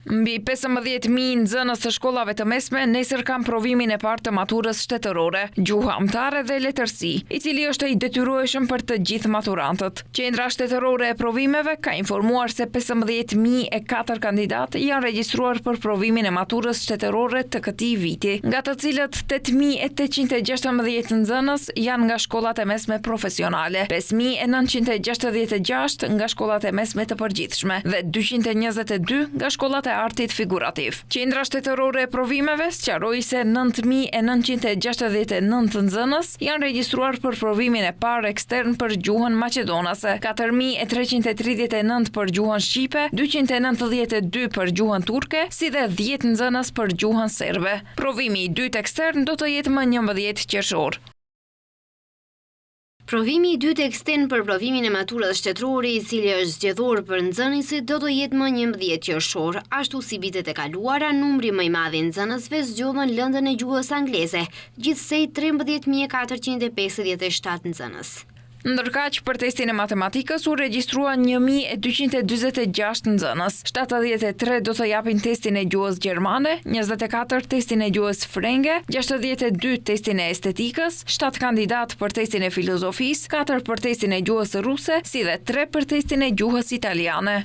Mbi 15.000 nxënës të shkollave të mesme nesër kanë provimin e parë të maturës shtetërore, gjuha amtare dhe letërsi, i cili është i detyrueshëm për të gjithë maturantët. Qendra shtetërore e provimeve ka informuar se 15.004 kandidatë janë regjistruar për provimin e maturës shtetërore të këtij viti, nga të cilët 8.816 nxënës janë nga shkollat e mesme profesionale, 5.966 nga shkollat e mesme të përgjithshme dhe 222 nga shkollat e artit figurativ. Qendra shtetërore e provimeve sqaroi se 9.969 nxënës janë regjistruar për provimin e parë ekstern për gjuhën maqedonase, 4.339 për gjuhën shqipe, 292 për gjuhën turke, si dhe 10 nxënës për gjuhën serbe. Provimi i dytë ekstern do të jetë më 11 qershor. Provimi i dytë ekstern për provimin e maturës shtetërore, i cili është zgjedhur për nxënësit, do të jetë më 11 qershor. Ashtu si vitet e kaluara, numri më i madh i nxënësve zgjodhen lëndën e gjuhës angleze, gjithsej 13.457 nxënës. Ndërkaq, për testin e matematikës u regjistruan 1.246 nxënës, 73 do të japin testin e gjuhës gjermane, 24 testin e gjuhës frenge, 62 testin e estetikës, 7 kandidat për testin e filozofisë, 4 për testin e gjuhës ruse, si dhe 3 për testin e gjuhës italiane.